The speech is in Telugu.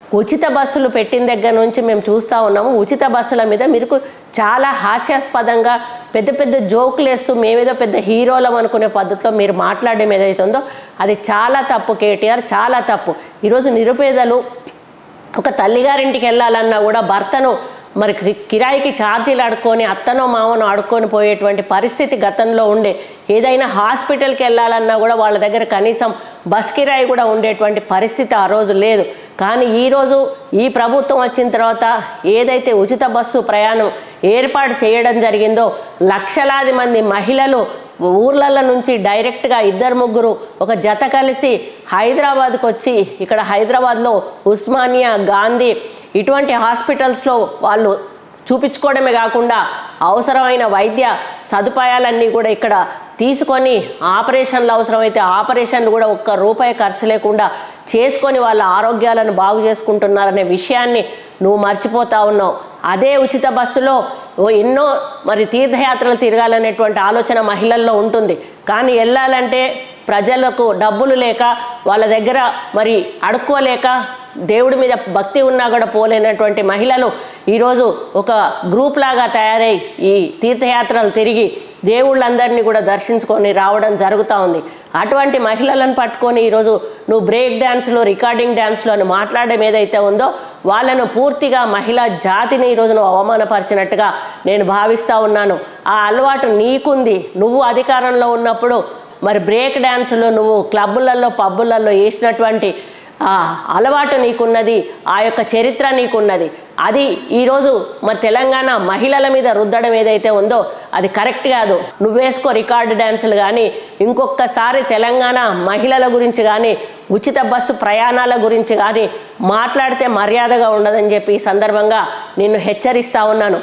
ఉచిత బస్సులు పెట్టిన దగ్గర నుంచి మేము చూస్తూ ఉన్నాము. ఉచిత బస్సుల మీద మీరు చాలా హాస్యాస్పదంగా పెద్ద పెద్ద జోకులు వేస్తూ మేమేదో పెద్ద హీరోలం అనుకునే పద్ధతిలో మీరు మాట్లాడడం ఏదైతుందో అది చాలా తప్పు కేటీఆర్, చాలా తప్పు. ఈరోజు నిరుపేదలు ఒక తల్లిగారింటికి వెళ్ళాలన్నా కూడా భర్తను మరి కిరాయికి ఛార్జీలు అడుక్కొని అత్తనో మామనో అడుక్కొని పోయేటువంటి పరిస్థితి గతంలో ఉండే. ఏదైనా హాస్పిటల్కి వెళ్ళాలన్నా కూడా వాళ్ళ దగ్గర కనీసం బస్ కిరాయి కూడా ఉండేటువంటి పరిస్థితి ఆ రోజు లేదు. కానీ ఈరోజు ఈ ప్రభుత్వం వచ్చిన తర్వాత ఏదైతే ఉచిత బస్సు ప్రయాణం ఏర్పాటు చేయడం జరిగిందో లక్షలాది మంది మహిళలు ఊర్ల నుంచి డైరెక్ట్గా 2-3 ఒక జత కలిసి హైదరాబాద్కు వచ్చి ఇక్కడ హైదరాబాద్లో ఉస్మానియా, గాంధీ ఇటువంటి హాస్పిటల్స్లో వాళ్ళు చూపించుకోవడమే కాకుండా అవసరమైన వైద్య సదుపాయాలన్నీ కూడా ఇక్కడ తీసుకొని ఆపరేషన్లు అవసరమైతే ఆపరేషన్లు కూడా ₹1 ఖర్చు లేకుండా చేసుకొని వాళ్ళ ఆరోగ్యాలను బాగు చేసుకుంటున్నారనే విషయాన్ని నువ్వు మర్చిపోతా ఉన్నావు. అదే ఉచిత బస్సులో ఎన్నో మరి తీర్థయాత్రలు తిరగాలనేటువంటి ఆలోచన మహిళల్లో ఉంటుంది. కానీ వెళ్ళాలంటే ప్రజలకు డబ్బులు లేక వాళ్ళ దగ్గర మరి అడుక్కోలేక దేవుడి మీద భక్తి ఉన్నా కూడా పోలేనటువంటి మహిళలు ఈరోజు ఒక గ్రూప్ లాగా తయారై ఈ తీర్థయాత్రలు తిరిగి దేవుళ్ళందరినీ కూడా దర్శించుకొని రావడం జరుగుతూ ఉంది. అటువంటి మహిళలను పట్టుకొని ఈరోజు నువ్వు బ్రేక్ డ్యాన్స్లో, రికార్డింగ్ డ్యాన్స్లో అని మాట్లాడడం ఏదైతే ఉందో వాళ్ళను పూర్తిగా మహిళా జాతిని ఈరోజు నువ్వు అవమానపరిచినట్టుగా నేను భావిస్తూ ఉన్నాను. ఆ అలవాటు నీకుంది. నువ్వు అధికారంలో ఉన్నప్పుడు మరి బ్రేక్ డ్యాన్సులో నువ్వు క్లబ్బులలో, పబ్బులలో వేసినటువంటి అలవాటు నీకున్నది, ఆ యొక్క చరిత్ర నీకున్నది. అది ఈరోజు మరి తెలంగాణ మహిళల మీద రుద్దడం ఏదైతే ఉందో అది కరెక్ట్ కాదు. నువ్వేసుకో రికార్డు డ్యాన్సులు కానీ ఇంకొకసారి తెలంగాణ మహిళల గురించి కానీ ఉచిత బస్సు ప్రయాణాల గురించి కానీ మాట్లాడితే మర్యాదగా ఉండదని చెప్పి ఈ సందర్భంగా నిన్ను హెచ్చరిస్తూ ఉన్నాను.